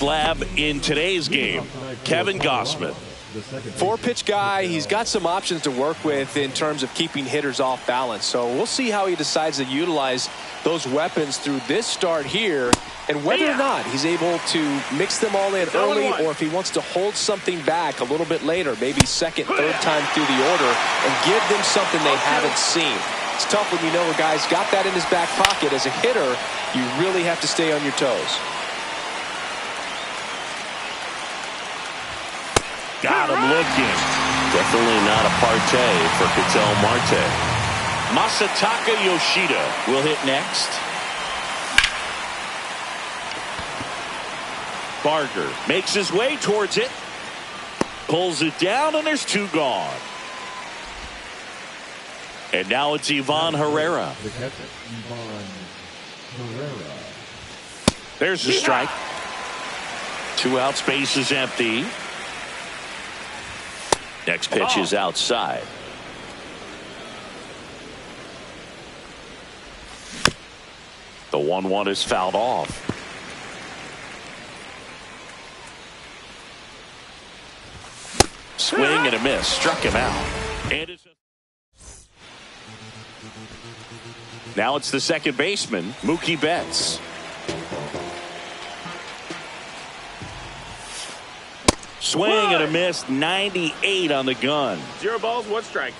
Lab in today's game, Kevin Gausman. Four-pitch guy. He's got some options to work with in terms of keeping hitters off balance. So we'll see how he decides to utilize those weapons through this start here, and whether or not he's able to mix them all in early, or if he wants to hold something back a little bit later, maybe second, third time through the order, and give them something they haven't seen. It's tough when you know a guy's got that in his back pocket. As a hitter, you really have to stay on your toes. Got him looking. Definitely not a partay for Ketel Marte. Masataka Yoshida will hit next. Barger makes his way towards it. Pulls it down, and there's two gone. And now it's Ivan Herrera. There's a strike. 2 out, space is empty. Next pitch is outside. The 1-1 is fouled off. Swing and a miss. Struck him out. And now it's the second baseman, Mookie Betts. Swing and a miss. 98 on the gun. 0 balls, 1 strike.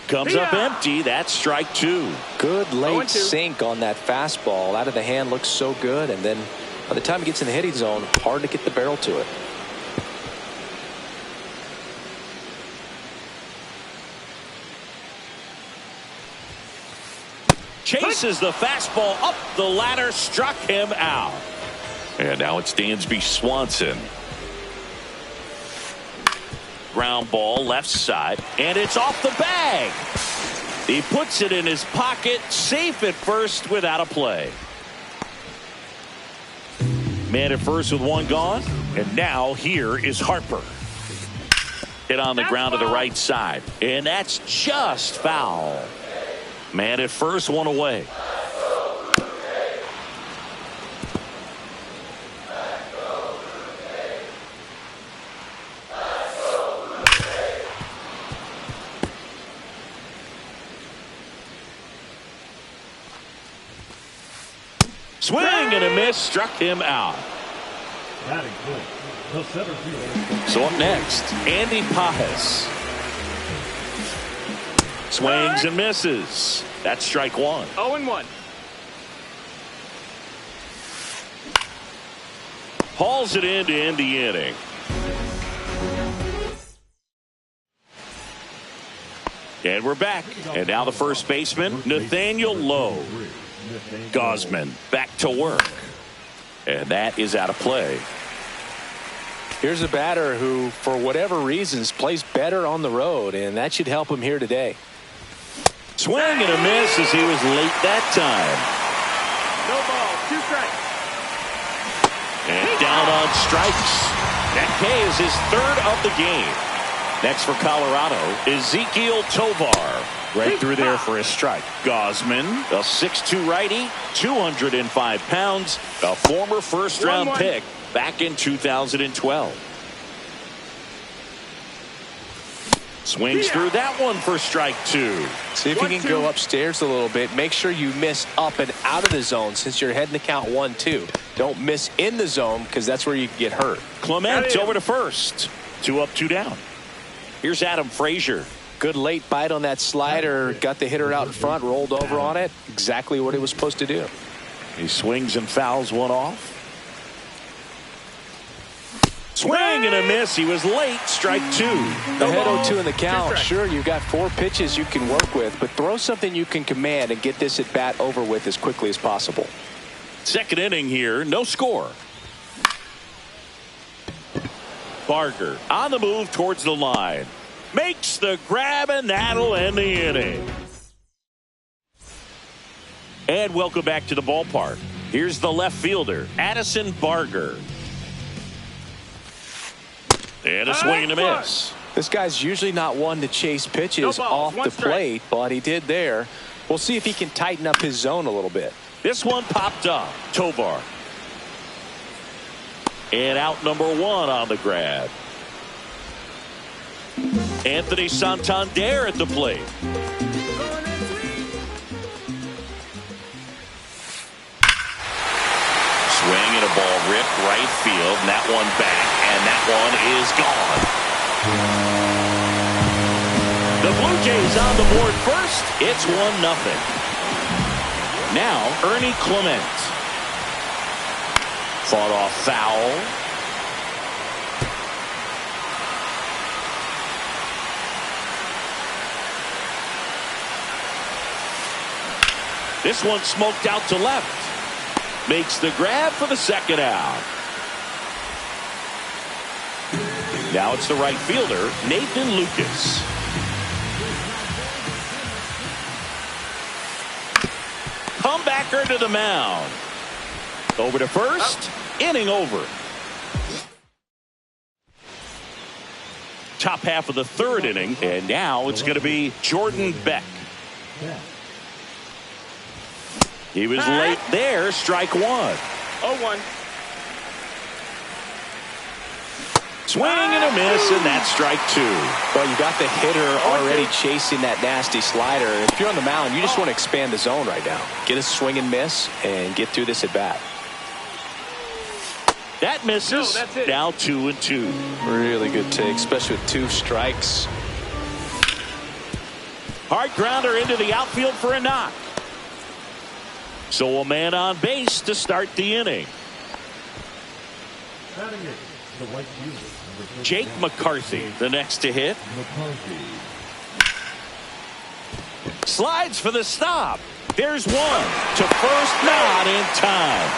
Comes up empty. That's strike 2. Good late sink on that fastball. Out of the hand, looks so good, and then by the time it gets in the hitting zone, hard to get the barrel to it. Chases the fastball up the ladder. Struck him out. And now it's Dansby Swanson. Ground ball left side, and it's off the bag. He puts it in his pocket, safe at first without a play. Man at first with 1 gone, and now here is Harper. Hit on the ground to the right side, and that's just foul. Man at first, 1 away. Swing and a miss, struck him out. So up next, Andy Pages. Swings and misses. That's strike 1. 0-1. Hauls it in to end the inning. And we're back. And now the first baseman, Nathaniel Lowe. Gausman back to work. And that is out of play. Here's a batter who, for whatever reasons, plays better on the road, and that should help him here today. Swing and a miss as he was late that time. No ball, 2 strikes. And down on strikes. That K is his 3rd of the game. Next for Colorado, Ezequiel Tovar. Right through there for a strike. Gausman, a 6'2" righty, 205 pounds, a former first-round pick back in 2012. Swings through that one for strike 2. See if you can go upstairs a little bit. Make sure you miss up and out of the zone since you're heading to count 1-2. Don't miss in the zone because that's where you can get hurt. Clement over to first. 2 up, 2 down. Here's Adam Frazier. Good late bite on that slider. Got the hitter out in front, rolled over on it. Exactly what he was supposed to do. He swings and fouls one off. Swing and a miss. He was late. Strike 2. Ahead 0-2 in the count. Sure, you've got 4 pitches you can work with, but throw something you can command and get this at bat over with as quickly as possible. Second inning here. No score. Barger on the move towards the line. Makes the grab, and that'll end the inning. And welcome back to the ballpark. Here's the left fielder, Addison Barger. And a swing and a miss. This guy's usually not one to chase pitches off the plate, but he did there. We'll see if he can tighten up his zone a little bit. This one popped up. Tovar. And out number 1 on the grab. Anthony Santander at the plate. Swing and a ball ripped right field. And that one back. And that one is gone. The Blue Jays on the board first. It's 1-0. Now, Ernie Clement. Fought off foul. This one smoked out to left. Makes the grab for the second out. Now it's the right fielder, Nathan Lucas. Comebacker to the mound. Over to first. Inning over. Top half of the 3rd inning. And now it's going to be Jordan Beck. He was late there. Strike 1. 0-1. Swing and a miss, and that's strike 2. Well, you got the hitter already chasing that nasty slider. If you're on the mound, you just want to expand the zone right now. Get a swing and miss and get through this at bat. That misses. No, that's it. Now 2-2. Really good take, especially with 2 strikes. Hard grounder into the outfield for a knock. So a man on base to start the inning. Jake McCarthy, the next to hit. Slides for the stop. There's one to first, not in time.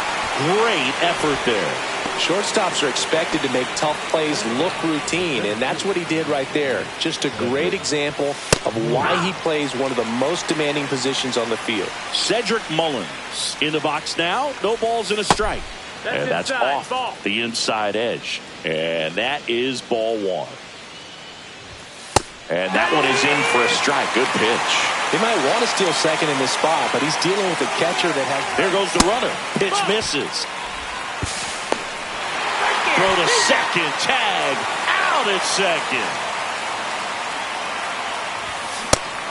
Great effort there. Shortstops are expected to make tough plays look routine, and that's what he did right there. Just a great example of why he plays one of the most demanding positions on the field. Cedric Mullins in the box now. No balls and a strike. And that's off the inside edge. And that is ball 1. And that one is in for a strike. Good pitch. He might want to steal second in this spot, but he's dealing with a catcher that has... There goes the runner. Pitch misses. Throw to second. Tag. Out at second.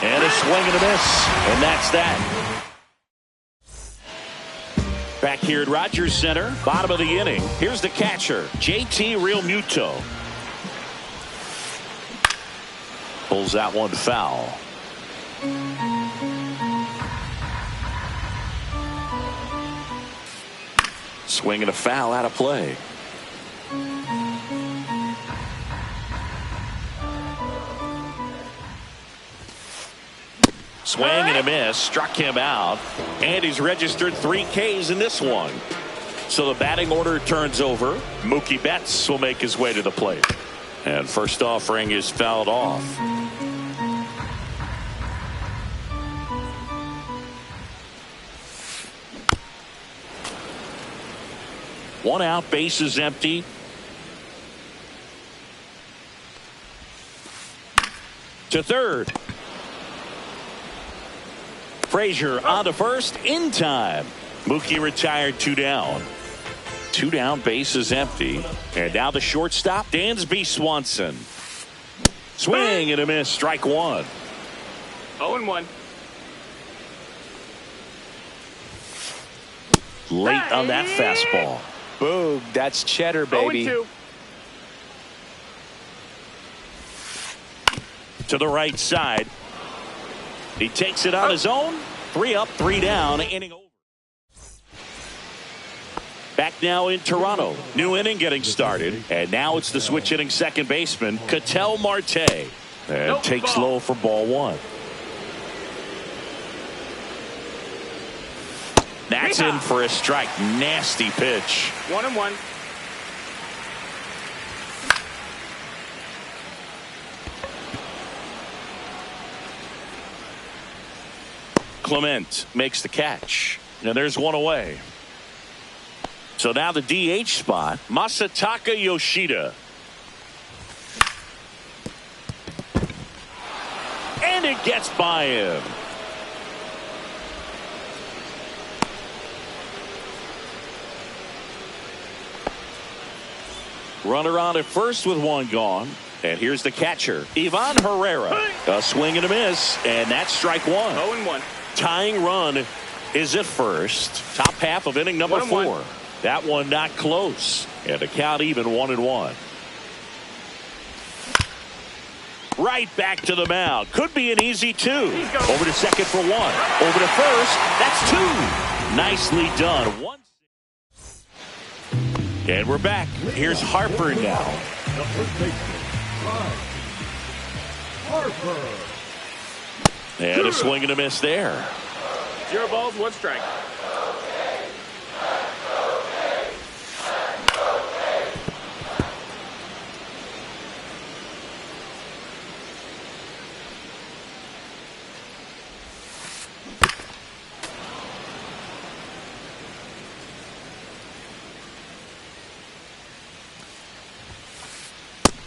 And a swing and a miss. And that's that. Back here at Rogers Center, bottom of the inning. Here's the catcher, JT Realmuto. Pulls that one foul. Swing and a foul out of play. Swing and a miss, struck him out, and he's registered 3 Ks in this one. So the batting order turns over. Mookie Betts will make his way to the plate. And first offering is fouled off. One out, base is empty. To third. Frazier on to first in time. Mookie retired 2 down. 2 down, base is empty. And now the shortstop, Dansby Swanson. Swing and a miss, strike 1. 0-1. Late on that fastball. Boom, that's cheddar, baby. 0-2. To the right side. He takes it on his own. 3 up, 3 down. Inning over. Back now in Toronto. New inning getting started. And now it's the switch hitting second baseman, Ketel Marte. And takes low for ball 1. That's in for a strike. Nasty pitch. 1-1. Clement makes the catch. And there's one away. So now the DH spot, Masataka Yoshida. And it gets by him. Runner on at first with one gone. And here's the catcher, Ivan Herrera. A swing and a miss, and that's strike one. 0-1. Tying run is at first. Top half of inning number 4. That one not close. And the count even 1-1. Right back to the mound. Could be an easy 2. Over to second for 1. Over to first. That's 2. Nicely done. 1. And we're back. Here's Harper now. And a swing and a miss there. 0 balls, 1 strike.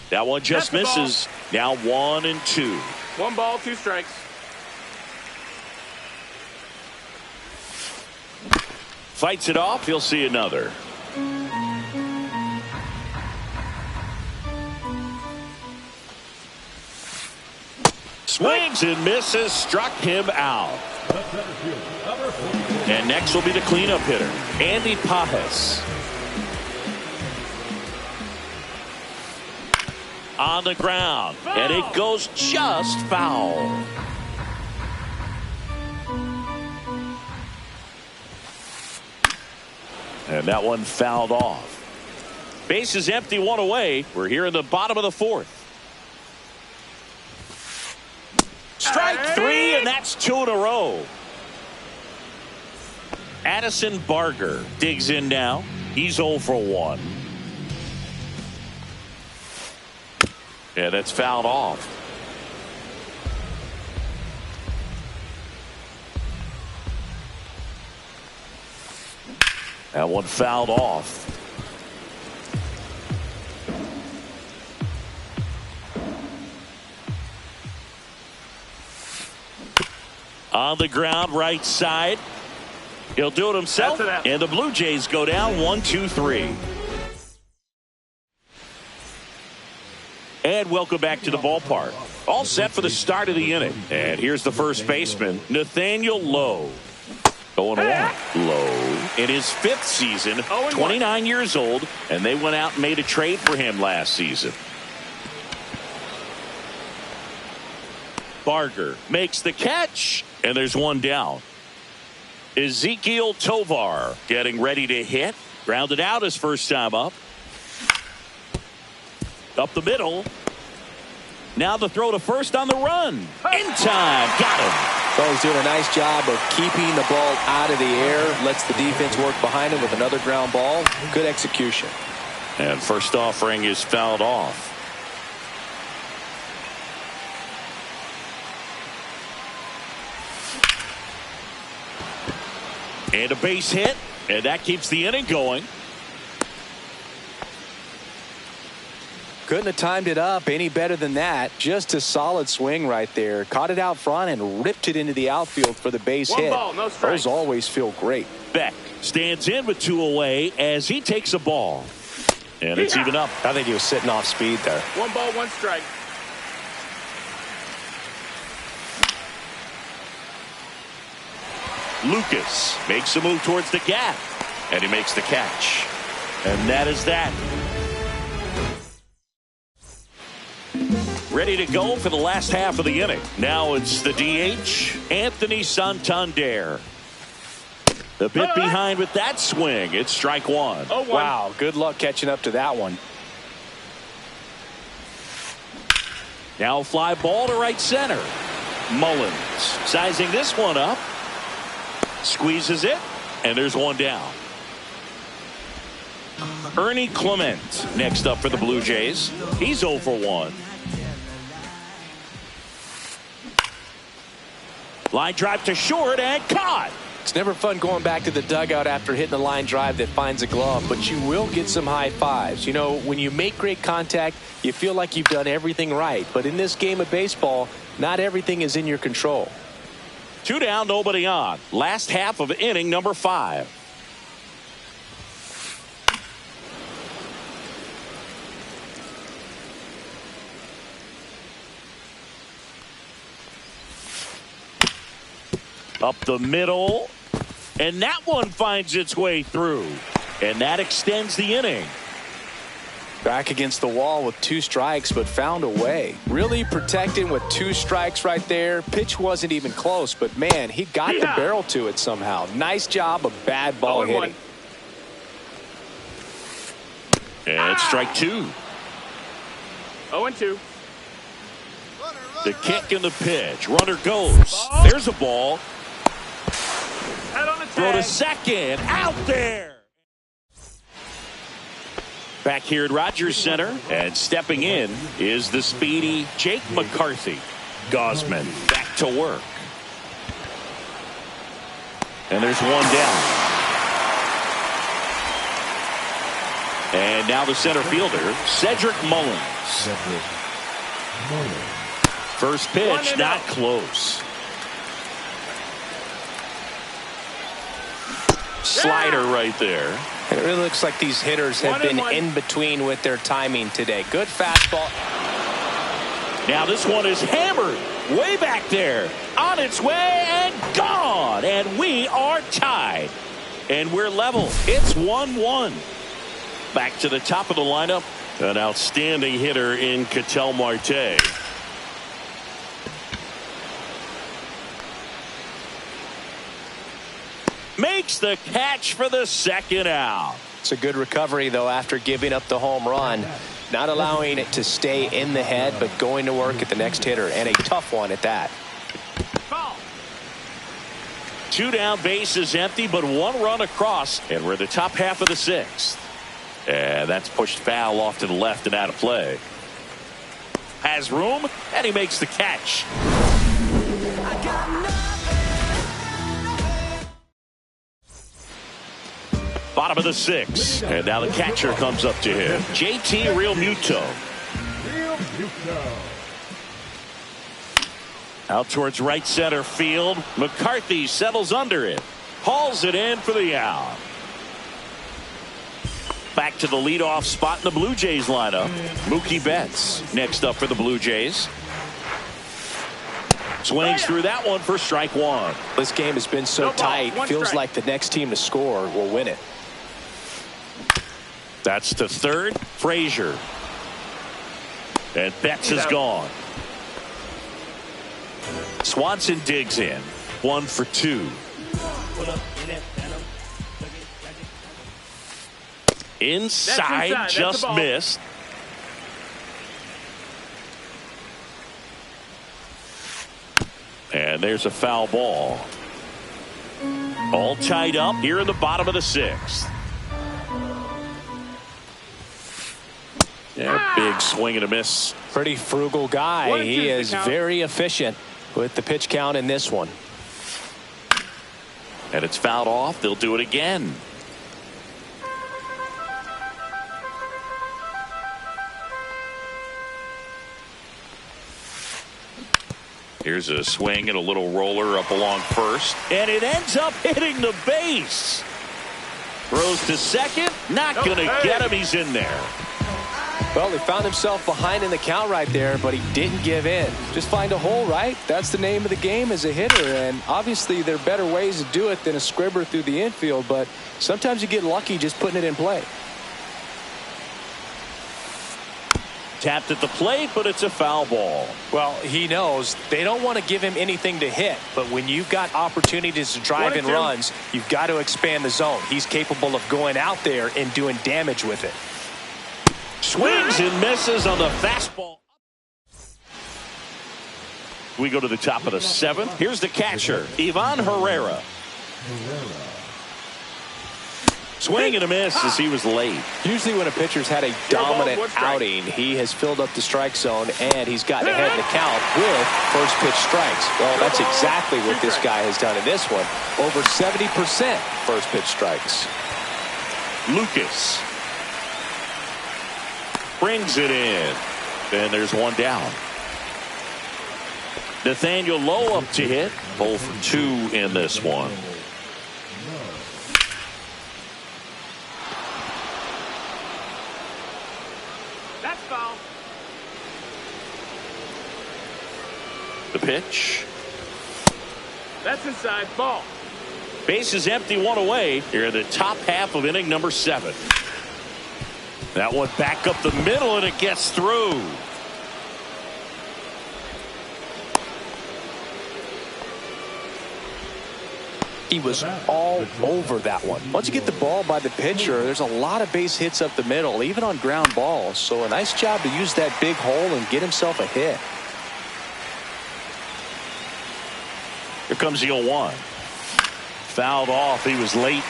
That one just misses. Now 1-2. 1 ball, 2 strikes. Fights it off. He'll see another. Swings and misses. Struck him out. And next will be the cleanup hitter, Andy Pages. On the ground, and it goes just foul. And that one fouled off. Base is empty, 1 away. We're here in the bottom of the 4th. Strike 3, and that's 2 in a row. Addison Barger digs in now. He's 0 for 1. Yeah, that's fouled off. That one fouled off. On the ground, right side. He'll do it himself. And the Blue Jays go down 1-2-3. And welcome back to the ballpark. All set for the start of the inning. And here's the first baseman, Nathaniel Lowe. 0-1. Lowe in his 5th season, 29 years old, and they went out and made a trade for him last season. Barger makes the catch, and there's one down. Ezequiel Tovar getting ready to hit. Grounded out his first time up. Up the middle. Now the throw to first on the run. In time. Got him. So he's doing a nice job of keeping the ball out of the air. Lets the defense work behind him with another ground ball. Good execution. And first offering is fouled off. And a base hit. And that keeps the inning going. Couldn't have timed it up any better than that. Just a solid swing right there. Caught it out front and ripped it into the outfield for the base hit. Ball, no strikes. Those always feel great. Beck stands in with 2 away as he takes a ball. And it's even up. I think he was sitting off speed there. 1 ball, 1 strike. Lucas makes a move towards the gap. And he makes the catch. And that is that. Ready to go for the last half of the inning. Now it's the DH, Anthony Santander. The bit behind with that swing. It's strike 1. Wow, good luck catching up to that one. Now fly ball to right center. Mullins sizing this one up. Squeezes it, and there's one down. Ernie Clement next up for the Blue Jays. He's 0 for 1. Line drive to short and caught. It's never fun going back to the dugout after hitting a line drive that finds a glove, but you will get some high fives. You know, when you make great contact, you feel like you've done everything right. But in this game of baseball, not everything is in your control. 2 down, nobody on. Last half of inning number 5. Up the middle. And that one finds its way through. And that extends the inning. Back against the wall with 2 strikes, but found a way. Really protecting with 2 strikes right there. Pitch wasn't even close, but man, he got the barrel to it somehow. Nice job of bad ball hitting. And strike 2. 0-2. The kick and the pitch. Runner goes. There's a ball. Head on the Throw to tag. second. Out there. Back here at Rogers Center. And stepping in is the speedy Jake McCarthy. Gausman back to work. And there's one down. And now the center fielder, Cedric Mullins. First pitch, not close. Slider right there. And it really looks like these hitters have been in between with their timing today. Good fastball. Now this one is hammered way back there. On its way and gone. And we are tied. And we're level. It's 1-1. Back to the top of the lineup. An outstanding hitter in Ketel Marte. Makes the catch for the second out. It's a good recovery, though, after giving up the home run. Not allowing it to stay in the head, but going to work at the next hitter, and a tough one at that. 2 down, bases empty, but 1 run across, and we're in the top half of the 6th. And that's pushed foul off to the left and out of play. Has room, and he makes the catch. Bottom of the 6th, and now the catcher comes up to him. JT Realmuto. Out towards right center field. McCarthy settles under it. Hauls it in for the out. Back to the leadoff spot in the Blue Jays lineup. Mookie Betts next up for the Blue Jays. Swings through that one for strike 1. This game has been so tight. Feels like the next team to score will win it. That's to third. Frazier. And Betts is gone. Swanson digs in. 1 for 2. Inside, just missed. And there's a foul ball. All tied up here in the bottom of the 6th. Yeah, big swing and a miss. Pretty frugal guy. He is very efficient with the pitch count in this one. And it's fouled off. They'll do it again. Here's a swing and a little roller up along first. And it ends up hitting the base. Throws to second. Not going to get him. He's in there. Well, he found himself behind in the count right there, but he didn't give in. Just find a hole, right? That's the name of the game as a hitter, and obviously there are better ways to do it than a scribber through the infield, but sometimes you get lucky just putting it in play. Tapped at the plate, but it's a foul ball. Well, he knows they don't want to give him anything to hit, but when you've got opportunities to drive in runs, you've got to expand the zone. He's capable of going out there and doing damage with it. Swings and misses on the fastball. We go to the top of the 7th. Here's the catcher, Ivan Herrera. Swing and a miss as he was late. Usually when a pitcher's had a dominant outing, he has filled up the strike zone and he's gotten ahead in the count with first pitch strikes. Well, that's exactly what this guy has done in this one. Over 70% first pitch strikes. Lucas brings it in. And there's one down. Nathaniel Lowe up to hit. 0 for 2 in this one. That's foul. The pitch. That's inside. Ball. Base is empty, one away here in the top half of inning number 7. That one back up the middle, and it gets through. He was all over that one. Once you get the ball by the pitcher, there's a lot of base hits up the middle, even on ground balls. So a nice job to use that big hole and get himself a hit. Here comes the 0-1. Fouled off. He was late.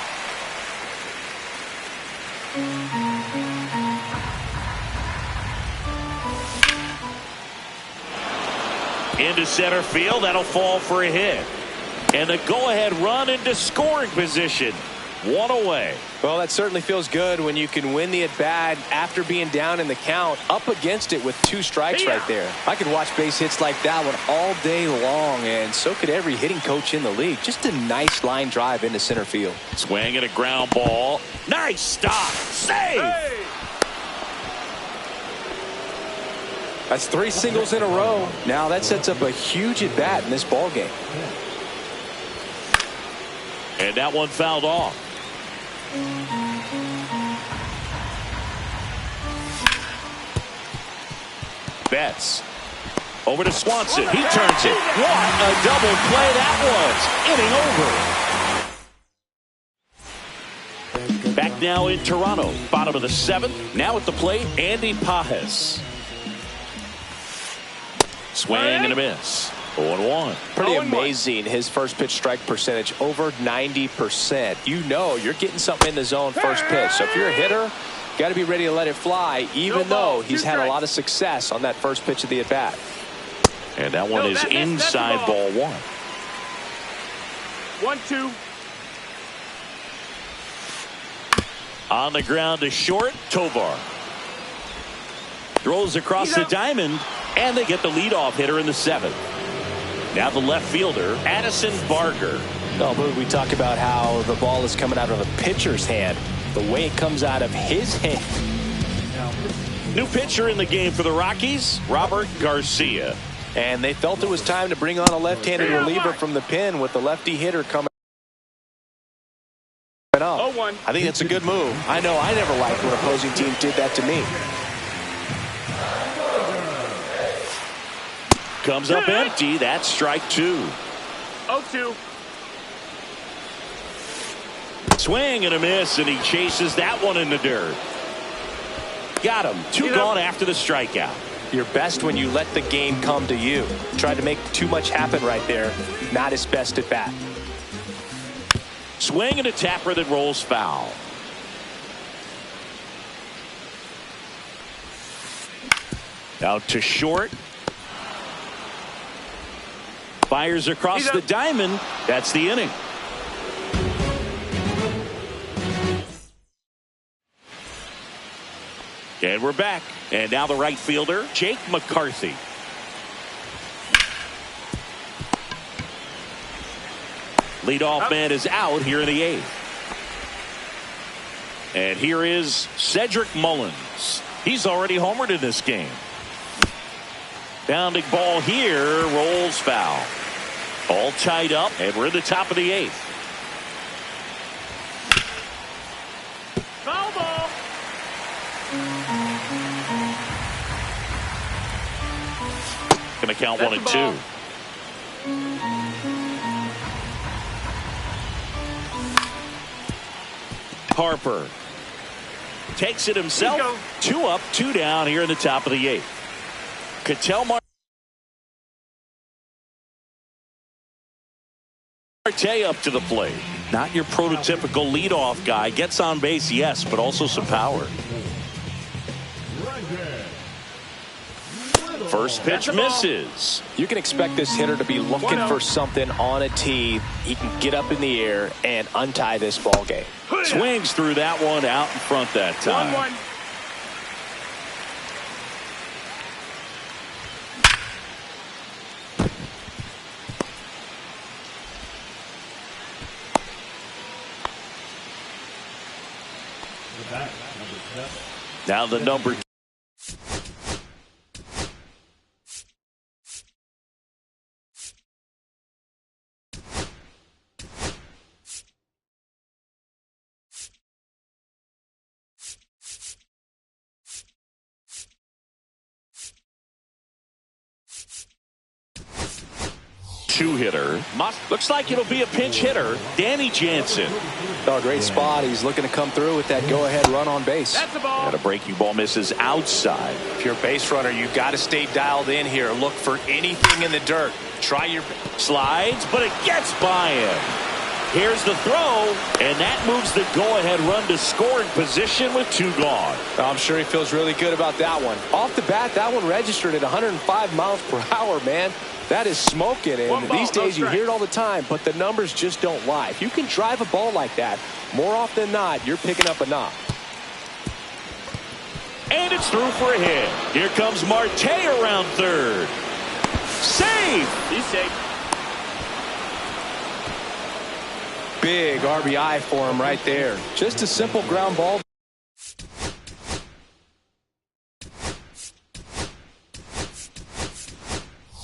Into center field. That'll fall for a hit. And the go-ahead run into scoring position. One away. Well, that certainly feels good when you can win the at-bat after being down in the count, up against it with 2 strikes right there. I could watch base hits like that one all day long, and so could every hitting coach in the league. Just a nice line drive into center field. Swing and a ground ball. Nice stop. Save. Hey! That's 3 singles in a row. Now that sets up a huge at-bat in this ball game. And that one fouled off. Betts over to Swanson. He turns it. What a double play that was. Inning over. Back now in Toronto. Bottom of the 7th. Now at the plate, Andy Pages. Swing and a miss. 0-1. Pretty amazing, his first pitch strike percentage, over 90%. You know you're getting something in the zone first pitch. So if you're a hitter, got to be ready to let it fly, even though he's had a lot of success on that first pitch of the at-bat. And that one is inside ball 1. 1-2. On the ground to short, Tovar. Throws across the diamond, and they get the leadoff hitter in the 7th. Now the left fielder, Addison Barger. Well, we talk about how the ball is coming out of a pitcher's hand. The way it comes out of his hand. New pitcher in the game for the Rockies, Robert Garcia. And they felt it was time to bring on a left-handed reliever from the pen with the lefty hitter coming up. 0-1. I think that's a good move. I know I never liked when opposing teams did that to me. Comes up empty. That's strike 2. 0-2. Swing and a miss, and he chases that one in the dirt. Got him. 2 gone after the strikeout. You're best when you let the game come to you. Tried to make too much happen right there. Not his best at bat. Swing and a tapper that rolls foul. Out to short. Fires across the diamond. That's the inning. And we're back. And now the right fielder, Jake McCarthy. Leadoff man is out here in the 8th. And here is Cedric Mullins. He's already homered in this game. Bounding ball here, rolls foul. All tied up, and we're in the top of the 8th. Foul ball. Gonna count 1 and 2. Harper takes it himself. 2 up, 2 down here in the top of the 8th. Ketel Marte up to the plate. Not your prototypical leadoff guy. Gets on base, yes, but also some power. First pitch misses. You can expect this hitter to be looking for something on a tee. He can get up in the air and untie this ball game. Swings through that one out in front that time. 1-1. Now the number Two-hitter. Looks like it'll be a pinch hitter. Danny Jansen. Oh, great spot. He's looking to come through with that go-ahead run on base. That's the ball. And a breaking ball misses outside. If you're a base runner, you've got to stay dialed in here. Look for anything in the dirt. Try your... Slides, but it gets by him. Here's the throw, and that moves the go-ahead run to scoring position with 2 gone. I'm sure he feels really good about that one. Off the bat, that one registered at 105 miles per hour, man. That is smoking, and these days you hear it all the time, but the numbers just don't lie. If you can drive a ball like that, more often than not, you're picking up a knock. And it's through for a hit. Here comes Marte around third. Save! He's safe. Big RBI for him right there. Just a simple ground ball.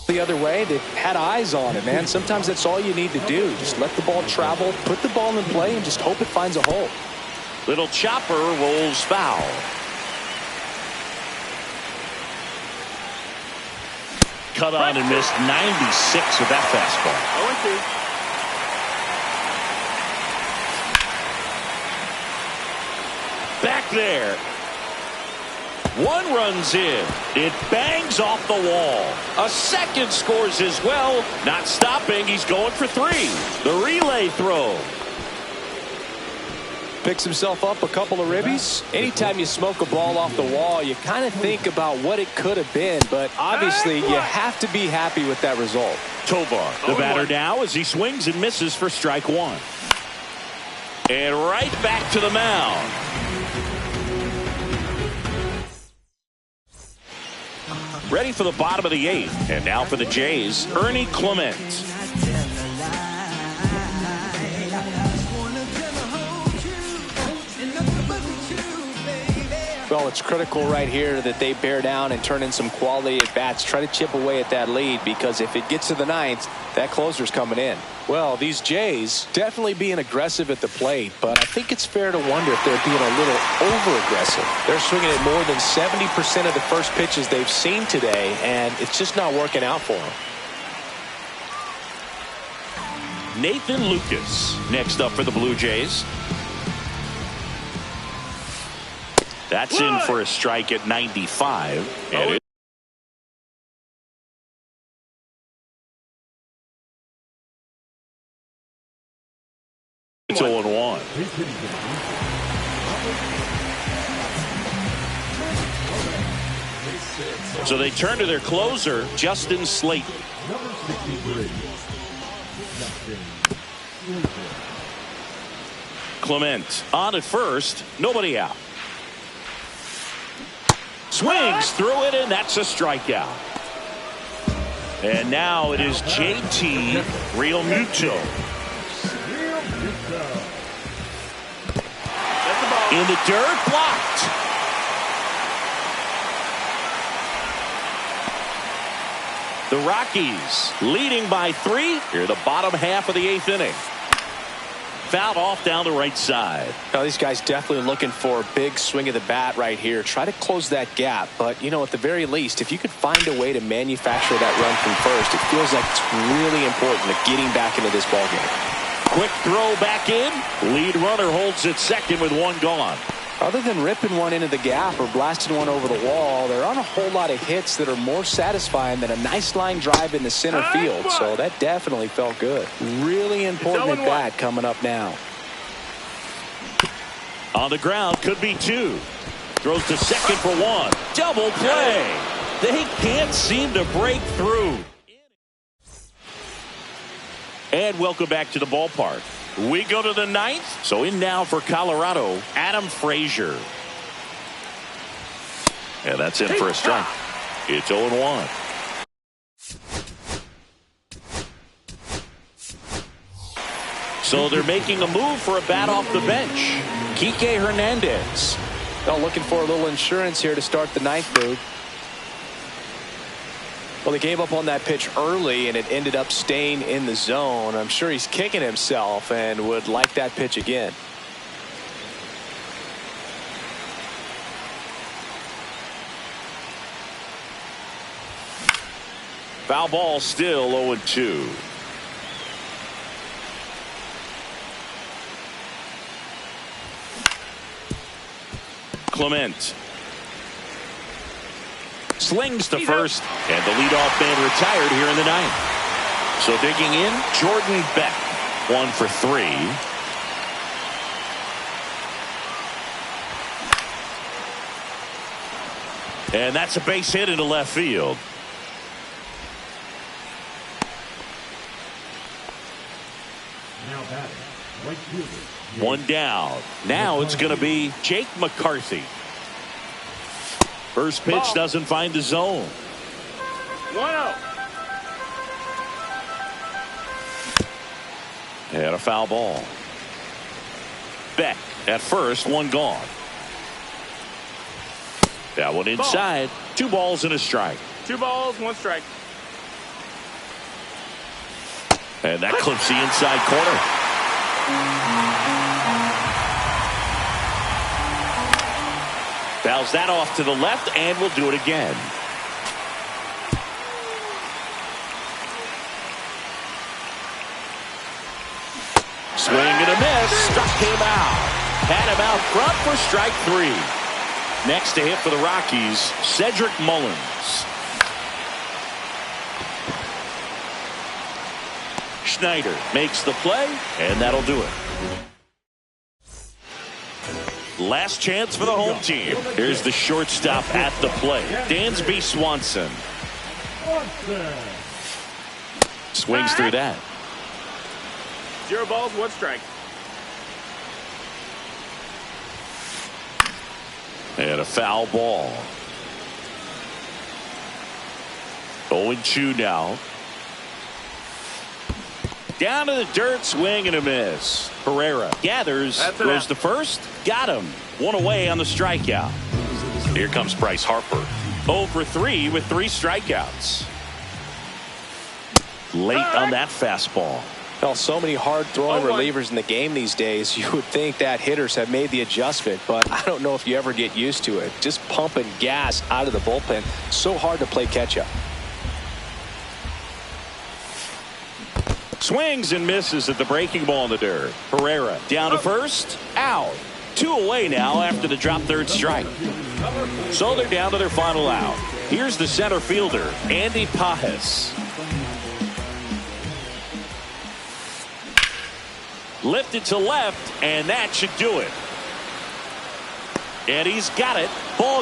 The other way, they've had eyes on it, man. Sometimes that's all you need to do. Just let the ball travel, put the ball in play, and just hope it finds a hole. Little chopper rolls foul. Cut on and missed 96 with that fastball. 0-2. Back there. One runs in. It bangs off the wall. A second scores as well. Not stopping. He's going for 3. The relay throw. Picks himself up a couple of ribbies. Anytime you smoke a ball off the wall, you kind of think about what it could have been, but obviously you have to be happy with that result. Tovar, the batter now, as he swings and misses for strike 1. And right back to the mound. Ready for the bottom of the 8th. And now for the Jays, Ernie Clement. Well, it's critical right here that they bear down and turn in some quality at bats. Try to chip away at that lead, because if it gets to the 9th, that closer's coming in. Well, these Jays definitely being aggressive at the plate, but I think it's fair to wonder if they're being a little over-aggressive. They're swinging at more than 70% of the first pitches they've seen today, and it's just not working out for them. Nathan Lucas next up for the Blue Jays. That's in for a strike at 95. And it's 0-1. So they turn to their closer, Justin Slayton. Clement on at first, nobody out. Swings through it, and that's a strikeout. And now it is JT Realmuto. In the dirt, blocked. The Rockies leading by 3 here the bottom half of the 8th inning. Fouled off down the right side. Now, these guys definitely looking for a big swing of the bat right here. Try to close that gap. But, you know, at the very least, if you could find a way to manufacture that run from first, it feels like it's really important to getting back into this ballgame. Quick throw back in. Lead runner holds at second with 1 gone. Other than ripping one into the gap or blasting one over the wall, there aren't a whole lot of hits that are more satisfying than a nice line drive in the center field. So that definitely felt good. Really important at bat coming up now. On the ground, could be 2. Throws to second for 1. Double play. They can't seem to break through. And welcome back to the ballpark. We go to the 9th. So in now for Colorado, Adam Frazier. And that's in for a strike. It's 0-1. So they're making a move for a bat off the bench. Kike Hernandez. Well, looking for a little insurance here to start the 9th, dude. Well, they gave up on that pitch early, and it ended up staying in the zone. I'm sure he's kicking himself and would like that pitch again. Foul ball, still 0-2. Clement. Slings to first, and the leadoff man retired here in the ninth. So digging in, Jordan Beck, 1 for 3. And that's a base hit into left field. One down. Now it's going to be Jake McCarthy. First pitch doesn't find the zone. 1-0. And a foul ball. Beck at first, one gone. That one inside. 2 balls and a strike. 2 balls, 1 strike. And that clips the inside corner. Fouls that off to the left, and we'll do it again. Swing and a miss. Struck him out. Had him out front for strike 3. Next to hit for the Rockies, Cedric Mullins. Schneider makes the play, and that'll do it. Last chance for the home team. Here's the shortstop at the plate, Dansby Swanson. Swings through that. 0 balls, 1 strike. And a foul ball. 0-2 now. Down to the dirt, swing and a miss. Herrera gathers, goes to first, got him. 1 away on the strikeout. Here comes Bryce Harper. 0 for 3 with 3 strikeouts. Late on that fastball. Well, so many hard-throwing relievers in the game these days, you would think that hitters have made the adjustment, but I don't know if you ever get used to it. Just pumping gas out of the bullpen. So hard to play catch-up. Swings and misses at the breaking ball in the dirt. Herrera down to first, out. 2 away now after the drop third strike. So they're down to their final out. Here's the center fielder, Andy Pajes. Lifted to left, and that should do it. And he's got it. Ball